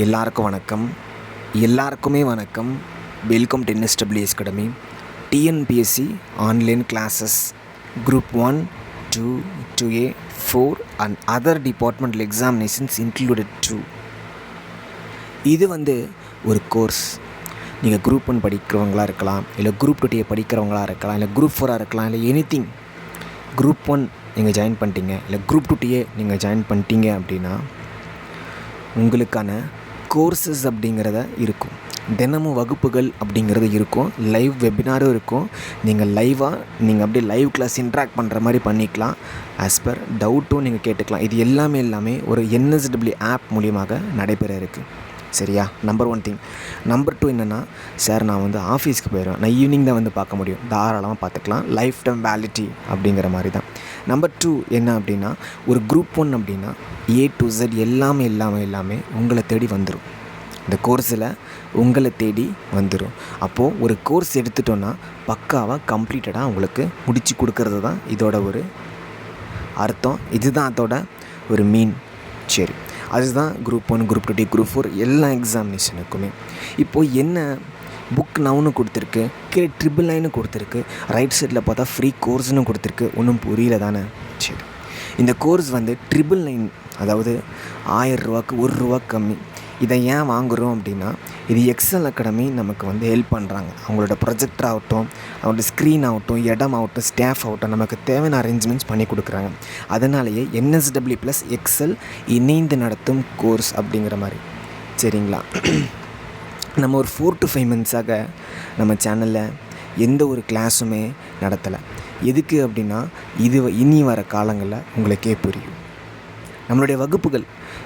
எல்லாருக்கும் வணக்கம். எல்லாருக்குமே வணக்கம். Welcome to NSWE academy. Tnpsc online classes Group 1, 2, 2A, 4 and other departmental examinations included too. இது ஒரு கோர்ஸ். நீங்கள் குரூப் 1 படிக்கிறவங்களாக இருக்கலாம், இல்லை குரூப் 2 படிக்கிறவங்களாக இருக்கலாம், இல்லை குரூப் 4 இருக்கலாம், இல்லை எனிதிங். குரூப் 1 நீங்கள் ஜாயின் பண்ணிட்டீங்க, இல்லை குரூப் 2 நீங்கள் ஜாயின் பண்ணிட்டீங்க அப்படின்னா உங்களுக்கான கோர்சஸ் அப்படிங்கிறத இருக்கும். தினமும் வகுப்புகள் அப்படிங்கிறது இருக்கும். லைவ் வெபினாரும் இருக்கும். நீங்கள் நீங்கள் அப்படியே லைவ் கிளாஸ் இன்ட்ராக்ட் பண்ணுற மாதிரி பண்ணிக்கலாம். ஆஸ் பர் டவுட்டும் நீங்கள் கேட்டுக்கலாம். இது எல்லாமே ஒரு NSWE ஆப் மூலியமாக நடைபெற இருக்குது. சரியா? Number 1 thing. நம்பர் 2 என்னென்னா, சார் நான் ஆஃபீஸ்க்கு போயிடுவேன், நான் ஈவினிங் தான் பார்க்க முடியும். தாராளமாக பார்த்துக்கலாம். லைஃப் டைம் வேலிட்டி அப்படிங்கிற மாதிரி தான். நம்பர் 2 என்ன அப்படின்னா, ஒரு குரூப் 1 அப்படின்னா A to Z எல்லாமே உங்களை தேடி வந்துடும். இந்த கோர்ஸில் உங்களை தேடி வந்துடும். அப்போது ஒரு கோர்ஸ் எடுத்துட்டோன்னா பக்காவாக கம்ப்ளீட்டடாக உங்களுக்கு முடித்து கொடுக்கறது தான் இதோட ஒரு அர்த்தம். இதுதான் அதோட ஒரு மீன். சரி, அதுதான் குரூப் 1, குரூப் 2, குரூப் 4 எல்லா எக்ஸாமினேஷனுக்குமே. இப்போது என்ன புக் நவுன்னு கொடுத்துருக்கு, கீழே 999 கொடுத்துருக்கு, ரைட் சைடில் பார்த்தா ஃப்ரீ கோர்ஸ்னு கொடுத்துருக்கு. ஒன்றும் புரியல தானே? சரி, இந்த கோர்ஸ் 999, அதாவது 1000 ரூபாய்க்கு ₹1 கம்மி. இதை ஏன் வாங்குகிறோம் அப்படின்னா, இது எக்ஸல் அகாடமி நமக்கு ஹெல்ப் பண்ணுறாங்க. அவங்களோட ப்ரொஜெக்டர் ஆகட்டும், அவங்களோட ஸ்க்ரீன் ஆகட்டும், இடமாகட்டும், ஸ்டாஃப் ஆகட்டும், நமக்கு தேவையான அரேஞ்ச்மெண்ட்ஸ் பண்ணி கொடுக்குறாங்க. அதனாலேயே NSWE ப்ளஸ் எக்ஸல் இணைந்து நடத்தும் கோர்ஸ் அப்படிங்கிற மாதிரி. சரிங்களா? நம்ம ஒரு 4 to 5 months நம்ம சேனலில் எந்த ஒரு கிளாஸுமே நடத்தலை. எதுக்கு அப்படின்னா, இனி வர காலங்களில் உங்களுக்கே புரியும். நம்மளுடைய வகுப்புகள்,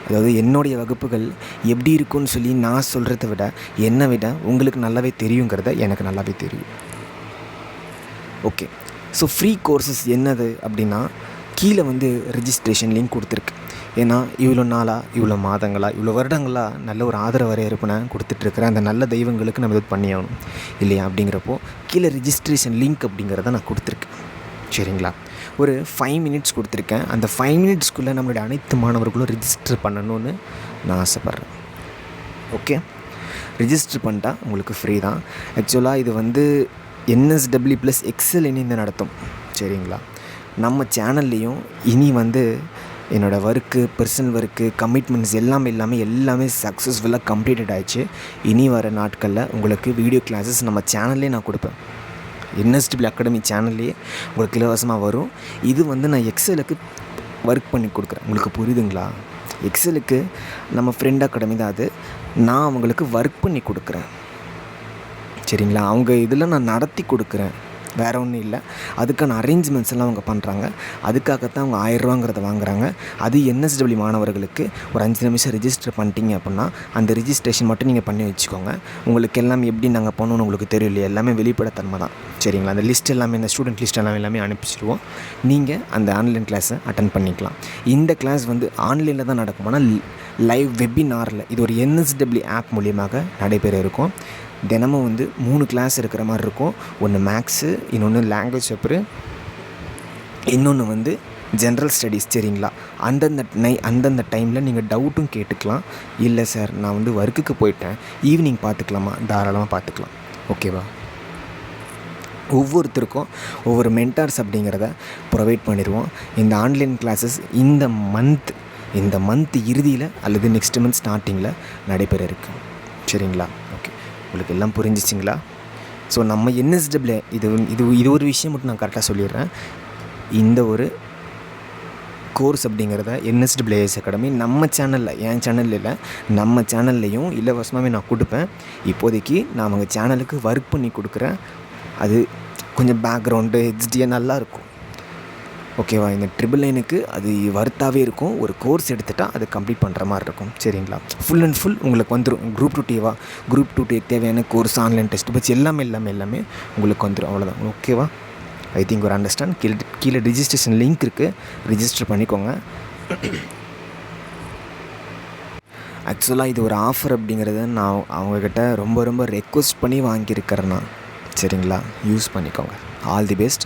அதாவது என்னுடைய வகுப்புகள் எப்படி இருக்குன்னு சொல்லி நான் சொல்கிறத விட, என்னை விட உங்களுக்கு நல்லாவே தெரியுங்கிறத எனக்கு நல்லாவே தெரியும். ஓகே, ஸோ ஃப்ரீ கோர்சஸ் என்னது அப்படின்னா, கீழே ரிஜிஸ்ட்ரேஷன் லிங்க் கொடுத்துருக்கு. ஏன்னா இவ்வளோ நாளாக, இவ்வளோ மாதங்களாக, இவ்வளோ வருடங்களாக நல்ல ஒரு ஆதரவு இருப்பினை கொடுத்துட்ருக்குற அந்த நல்ல தெய்வங்களுக்கு நம்ம இது பண்ணி ஆகணும் இல்லையா? அப்படிங்கிறப்போ கீழே ரிஜிஸ்ட்ரேஷன் லிங்க் அப்படிங்கிறத நான் கொடுத்துருக்கேன். சரிங்களா? ஒரு 5 minutes கொடுத்துருக்கேன். அந்த 5 minutesக்குள்ளே நம்மளுடைய அனைத்து மாணவர்களும் ரிஜிஸ்டர் பண்ணணும்னு நான் ஆசைப்பட்றேன். ஓகே, ரிஜிஸ்டர் பண்ணிட்டா உங்களுக்கு ஃப்ரீ தான். ஆக்சுவலாக இது NSWE ப்ளஸ் எக்ஸல் இணைந்து நடத்தும். சரிங்களா? நம்ம சேனல்லையும் இனி என்னோடய ஒர்க்கு, பர்சனல் ஒர்க்கு, கமிட்மெண்ட்ஸ் எல்லாமே சக்ஸஸ்ஃபுல்லாக கம்ப்ளீட்டட் ஆகிடுச்சு. இனி வர நாட்களில் உங்களுக்கு வீடியோ கிளாஸஸ் நம்ம சேனல்லே நான் கொடுப்பேன். NSWE அகாடமி சேனல்லையே உங்களுக்கு இலவசமாக வரும். இது நான் எக்ஸலுக்கு ஒர்க் பண்ணி கொடுக்குறேன். உங்களுக்கு புரியுதுங்களா? எக்ஸலுக்கு நம்ம ஃப்ரெண்ட் அகாடமி தான் அது. நான் அவங்களுக்கு ஒர்க் பண்ணி கொடுக்குறேன். சரிங்களா? அவங்க இதில் நான் நடத்தி கொடுக்குறேன், வேறு ஒன்றும் இல்லை. அதுக்கான அரேஞ்ச்மெண்ட்ஸ் எல்லாம் அவங்க பண்ணுறாங்க. அதுக்காகத்தான் அவங்க ₹1000 வாங்குகிறாங்க. அது NSWE மாணவர்களுக்கு ஒரு 5 நிமிஷம் ரிஜிஸ்டர் பண்ணிட்டீங்க அப்படின்னா, அந்த ரிஜிஸ்ட்ரேஷன் மட்டும் நீங்கள் பண்ணி வச்சுக்கோங்க. உங்களுக்கு எல்லாம் எப்படி நாங்கள் பண்ணணும்னு உங்களுக்கு தெரியும் இல்லையா? எல்லாமே வெளிப்படைத்தன்மை தான். சரிங்களா? அந்த லிஸ்ட் எல்லாமே, இந்த ஸ்டூடெண்ட் லிஸ்ட் எல்லாமே அனுப்பிச்சிடுவோம். நீங்கள் அந்த ஆன்லைன் கிளாஸை அட்டன் பண்ணிக்கலாம். இந்த கிளாஸ் ஆன்லைனில் தான் நடக்கும், ஆனால் லைவ் வெபினாரில். இது ஒரு NSWE ஆப் மூலியமாக நடைபெற இருக்கும். தினமும் 3 கிளாஸ் இருக்கிற மாதிரி இருக்கும். ஒன்று மேக்ஸு, இன்னொன்று லாங்குவேஜ் பேப்பரு, இன்னொன்று ஜென்ரல் ஸ்டடீஸ். சரிங்களா? அந்தந்த டைமில் நீங்கள் டவுட்டும் கேட்டுக்கலாம். இல்லை சார், நான் ஒர்க்குக்கு போயிட்டேன், ஈவினிங் பார்த்துக்கலாமா? தாராளமாக பார்த்துக்கலாம். ஓகேவா? ஒவ்வொருத்தருக்கும் ஒவ்வொரு மென்டார்ஸ் அப்படிங்கிறத ப்ரொவைட் பண்ணிடுவோம். இந்த ஆன்லைன் கிளாஸஸ் இந்த மந்த் இறுதியில் அல்லது நெக்ஸ்ட் மந்த் ஸ்டார்டிங்கில் நடைபெற இருக்கு. சரிங்களா? ஓகே, உங்களுக்கு எல்லாம் புரிஞ்சிச்சிங்களா? ஸோ நம்ம NSWE இது ஒரு விஷயம் மட்டும் நான் கரெக்டாக சொல்லிடுறேன். இந்த ஒரு கோர்ஸ் அப்படிங்கிறத NSWE அகாடமி நம்ம சேனலில், என் சேனலில் இல்லை, நம்ம சேனல்லையும் இலவசமாகவே நான் கொடுப்பேன். இப்போதைக்கு நான் அவங்க சேனலுக்கு ஒர்க் பண்ணி கொடுக்குறேன். அது கொஞ்சம் பேக்ரவுண்டு HDயாக நல்லாயிருக்கும். ஓகேவா? இந்த 999க்கு அது வர்த்தாகவே இருக்கும். ஒரு கோர்ஸ் எடுத்துட்டால் அது கம்ப்ளீட் பண்ணுற மாதிரி இருக்கும். சரிங்களா? ஃபுல் அண்ட் ஃபுல் உங்களுக்கு வந்துடும். குரூப் 2 தேவையான கோர்ஸ், ஆன்லைன் டெஸ்ட் பட்ஸ் எல்லாமே உங்களுக்கு வந்துடும். அவ்வளோதான். ஓகேவா? ஐ திங்க் ஒரு அண்டர்ஸ்டாண்ட். கீழே ரிஜிஸ்ட்ரேஷன் லிங்க் இருக்குது, ரிஜிஸ்டர் பண்ணிக்கோங்க. ஆக்சுவலாக இது ஒரு ஆஃபர் அப்படிங்கிறத நான் அவங்கக்கிட்ட ரொம்ப ரெக்வஸ்ட் பண்ணி வாங்கியிருக்கிறேன்னா. சரிங்களா? யூஸ் பண்ணிக்கோங்க. All the best.